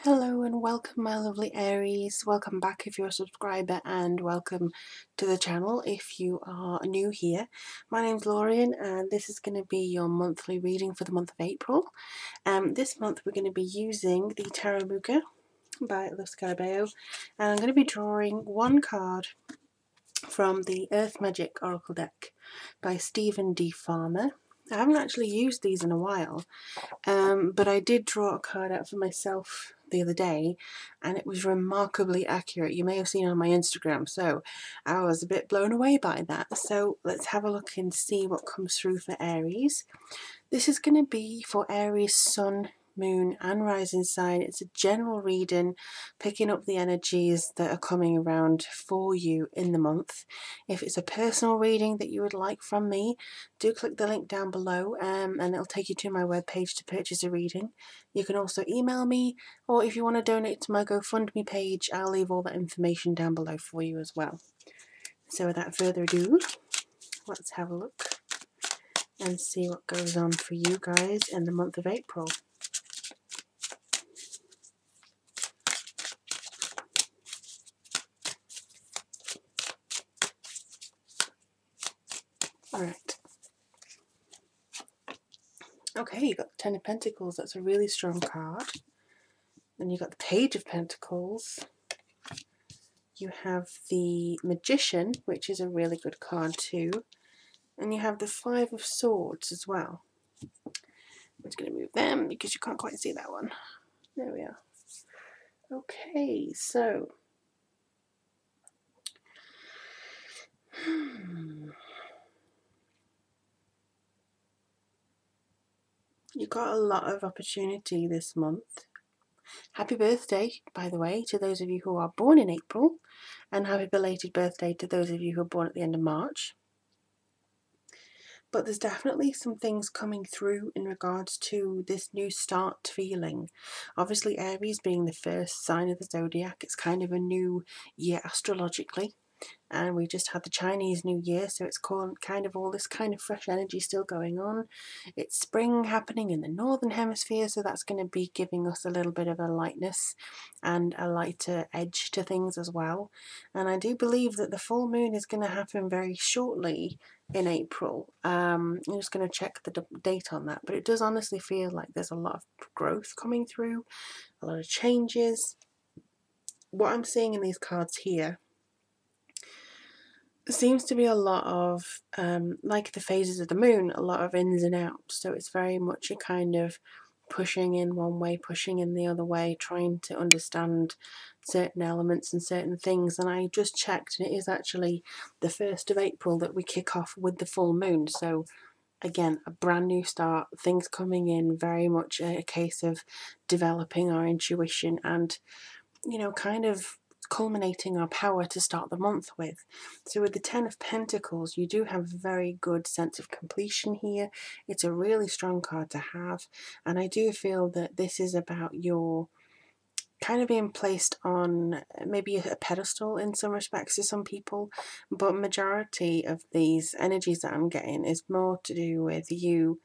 Hello and welcome, my lovely Aries. Welcome back if you're a subscriber, and welcome to the channel if you are new here. My name's Lorien and this is going to be your monthly reading for the month of April. This month we're going to be using the Tarot Muka by Luz Carabeo, and I'm going to be drawing one card from the Earth Magic Oracle deck by Stephen D. Farmer. I haven't actually used these in a while, but I did draw a card out for myself the other day and it was remarkably accurate. You may have seen it on my Instagram, so I was a bit blown away by that. So let's have a look and see what comes through for Aries. This is going to be for Aries Sun, Moon and Rising sign. It's a general reading, picking up the energies that are coming around for you in the month. If it's a personal reading that you would like from me, do click the link down below and it'll take you to my webpage to purchase a reading. You can also email me, or if you want to donate to my GoFundMe page, I'll leave all that information down below for you as well. So without further ado, let's have a look and see what goes on for you guys in the month of April. Alright. Okay, you got the Ten of Pentacles. That's a really strong card. Then you got the Page of Pentacles. You have the Magician, which is a really good card too. And you have the Five of Swords as well. I'm just going to move them because you can't quite see that one. There we are. Okay, so you got a lot of opportunity this month. Happy birthday, by the way, to those of you who are born in April, and happy belated birthday to those of you who are born at the end of March. But there's definitely some things coming through in regards to this new start feeling. Obviously, Aries being the first sign of the zodiac, it's kind of a new year astrologically. And we just had the Chinese New Year, so it's kind of all this kind of fresh energy still going on. It's spring happening in the northern hemisphere, so that's going to be giving us a little bit of a lightness and a lighter edge to things as well. And I do believe that the full moon is going to happen very shortly in April. I'm just going to check the date on that, but it does honestly feel like there's a lot of growth coming through, a lot of changes. What I'm seeing in these cards here seems to be a lot of, like the phases of the moon, a lot of ins and outs. So it's very much a kind of pushing in one way, pushing in the other way, trying to understand certain elements and certain things. And I just checked, and it is actually the 1st of April that we kick off with the full moon. So again, a brand new start, things coming in, very much a case of developing our intuition and, you know, kind of culminating our power to start the month with. So with the Ten of Pentacles, you do have a very good sense of completion here. It's a really strong card to have, and I do feel that this is about your kind of being placed on maybe a pedestal in some respects to some people, but majority of these energies that I'm getting is more to do with you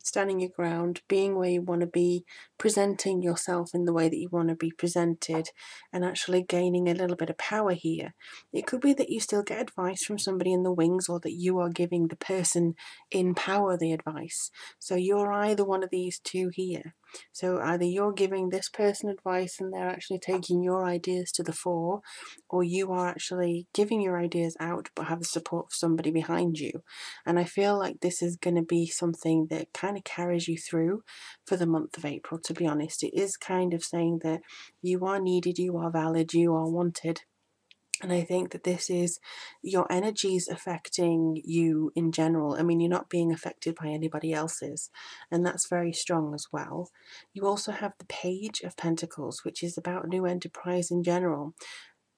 standing your ground, being where you want to be, presenting yourself in the way that you want to be presented, and actually gaining a little bit of power here. It could be that you still get advice from somebody in the wings, or that you are giving the person in power the advice. So you're either one of these two here. So either you're giving this person advice and they're actually taking your ideas to the fore, or you are actually giving your ideas out but have the support of somebody behind you. And I feel like this is going to be something that kind of carries you through for the month of April, to be honest. It is kind of saying that you are needed, you are valid, you are wanted. And I think that this is your energies affecting you in general. I mean, you're not being affected by anybody else's, and that's very strong as well. You also have the Page of Pentacles, which is about new enterprise in general.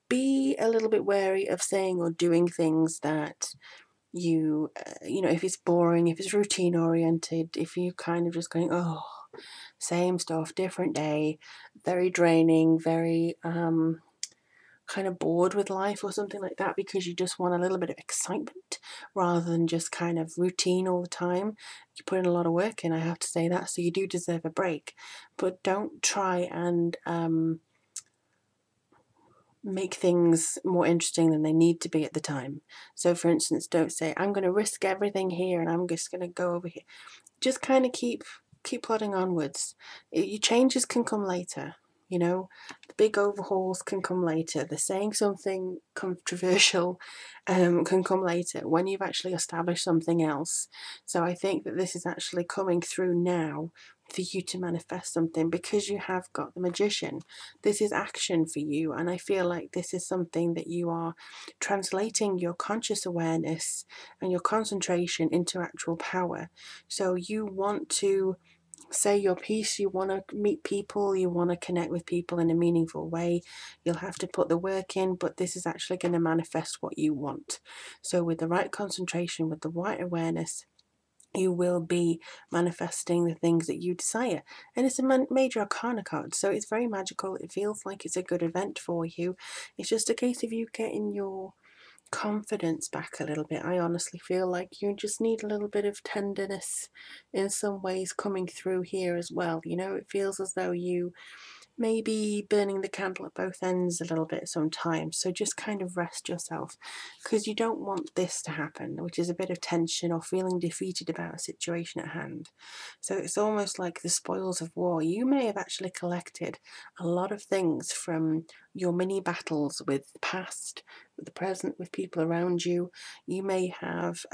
Be a little bit wary of saying or doing things that you know, if it's boring, if it's routine oriented, if you kind of just going, oh, same stuff, different day, very draining, very kind of bored with life or something like that, because you just want a little bit of excitement rather than just kind of routine all the time. You put in a lot of work in, I have to say that, so you do deserve a break. But don't try and make things more interesting than they need to be at the time. So for instance, don't say, I'm going to risk everything here and I'm just going to go over here. Just kind of keep plodding onwards. Your changes can come later. You know, the big overhauls can come later. The saying something controversial can come later when you've actually established something else. So I think that this is actually coming through now for you to manifest something, because you have got the Magician. This is action for you, and I feel like this is something that you are translating your conscious awareness and your concentration into actual power. So you want to say your piece, you want to meet people, you want to connect with people in a meaningful way. You'll have to put the work in, but this is actually going to manifest what you want. So with the right concentration, with the right awareness, you will be manifesting the things that you desire. And it's a major arcana card, so it's very magical. It feels like it's a good event for you. It's just a case of you getting your confidence back a little bit. I honestly feel like you just need a little bit of tenderness in some ways coming through here as well. You know, it feels as though you maybe burning the candle at both ends a little bit sometimes. So just kind of rest yourself, because you don't want this to happen, which is a bit of tension or feeling defeated about a situation at hand. So it's almost like the spoils of war. You may have actually collected a lot of things from your mini battles with the past, with the present, with people around you. You may have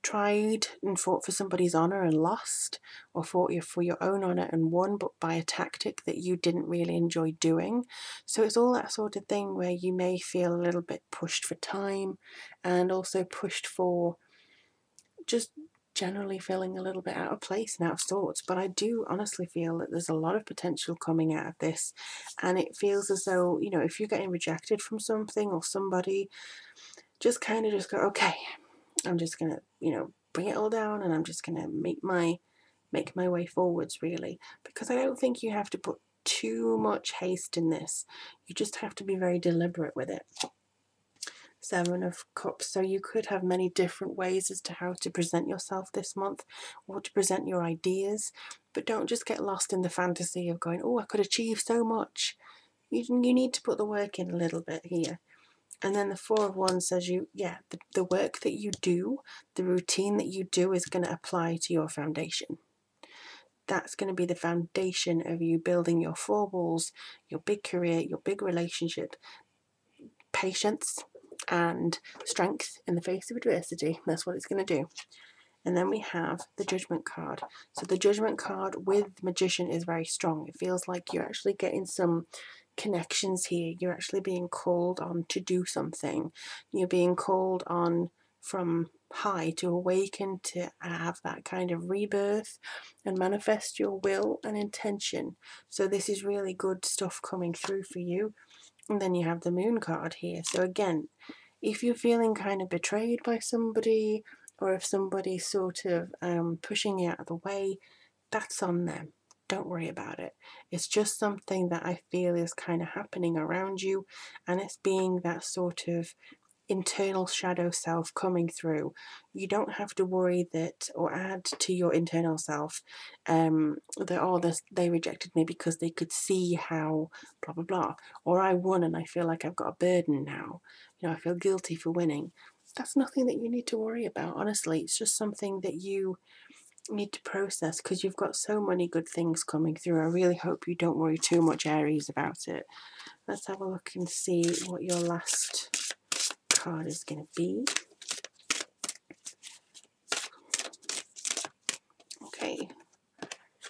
tried and fought for somebody's honour and lost, or fought for your own honour and won, but by a tactic that you didn't really enjoy doing. So it's all that sort of thing where you may feel a little bit pushed for time, and also pushed for just generally feeling a little bit out of place and out of sorts. But I do honestly feel that there's a lot of potential coming out of this, and it feels as though, you know, if you're getting rejected from something or somebody, just kind of just go, okay, I'm just gonna, you know, bring it all down, and I'm just gonna make my way forwards, really, because I don't think you have to put too much haste in this. You just have to be very deliberate with it. Seven of Cups. So you could have many different ways as to how to present yourself this month, or to present your ideas, but don't just get lost in the fantasy of going, oh, I could achieve so much. You need to put the work in a little bit here. And then the Four of Wands says the work that you do, the routine that you do is going to apply to your foundation. That's going to be the foundation of you building your four walls, your big career, your big relationship, patience and strength in the face of adversity. That's what it's going to do. And then we have the Judgment card. So the Judgment card with Magician is very strong. It feels like you're actually getting some connections here. You're actually being called on to do something. You're being called on from high to awaken, to have that kind of rebirth and manifest your will and intention. So this is really good stuff coming through for you. And then you have the Moon card here. So again, if you're feeling kind of betrayed by somebody, or if somebody's sort of pushing you out of the way, that's on them. Don't worry about it. It's just something that I feel is kind of happening around you, and it's being that sort of internal shadow self coming through. You don't have to worry that, or add to your internal self, that, oh, they rejected me because they could see how blah blah blah, or I won and I feel like I've got a burden now, you know, I feel guilty for winning. That's nothing that you need to worry about, honestly. It's just something that you need to process, because you've got so many good things coming through. I really hope you don't worry too much, Aries, about it. Let's have a look and see what your last card is going to be. Okay,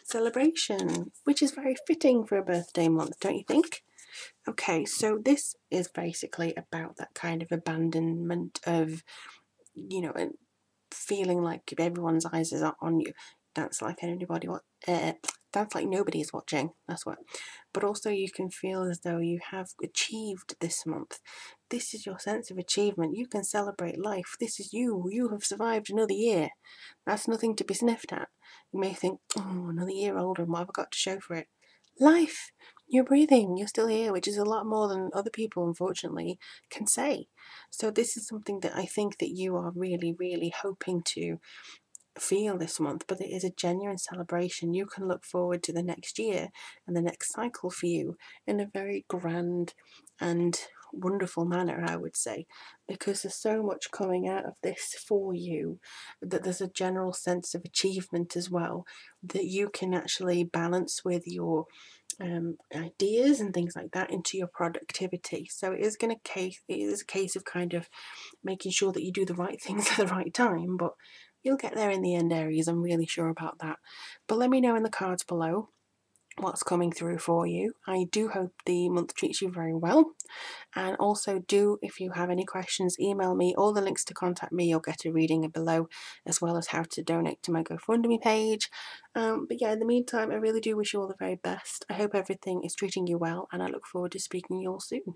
celebration, which is very fitting for a birthday month, don't you think? Okay, so this is basically about that kind of abandonment of, you know, feeling like everyone's eyes are on you. That's like anybody that's like nobody is watching. That's what. But also you can feel as though you have achieved this month. This is your sense of achievement. You can celebrate life. This is you. You have survived another year. That's nothing to be sniffed at. You may think, oh, another year older, and what have I got to show for it? Life. You're breathing, you're still here, which is a lot more than other people, unfortunately, can say. So this is something that I think that you are really, really hoping to feel this month, but it is a genuine celebration. You can look forward to the next year and the next cycle for you in a very grand and wonderful manner, I would say, because there's so much coming out of this for you that there's a general sense of achievement as well that you can actually balance with your ideas and things like that into your productivity. So it is a case of kind of making sure that you do the right things at the right time, but you'll get there in the end, Aries. I'm really sure about that. But let me know in the cards below what's coming through for you. I do hope the month treats you very well. And also do, if you have any questions, email me. All the links to contact me, you'll get a reading below, as well as how to donate to my GoFundMe page. But yeah, in the meantime, I really do wish you all the very best. I hope everything is treating you well, and I look forward to speaking to you all soon.